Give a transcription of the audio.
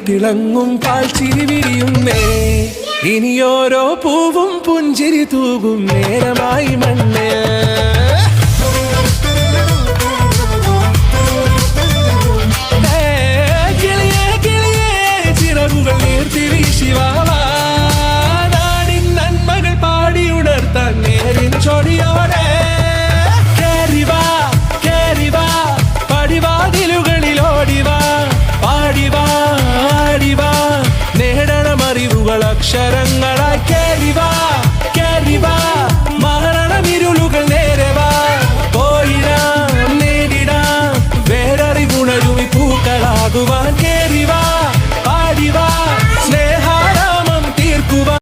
തിളങ്ങും പാൽച്ചിരി വിരിയുന്നേ ഇനിയോരോ പൂവും പുഞ്ചിരി തൂകും നേരമായി മണ്ണേ അക്ഷരങ്ങളായി കേറിവാ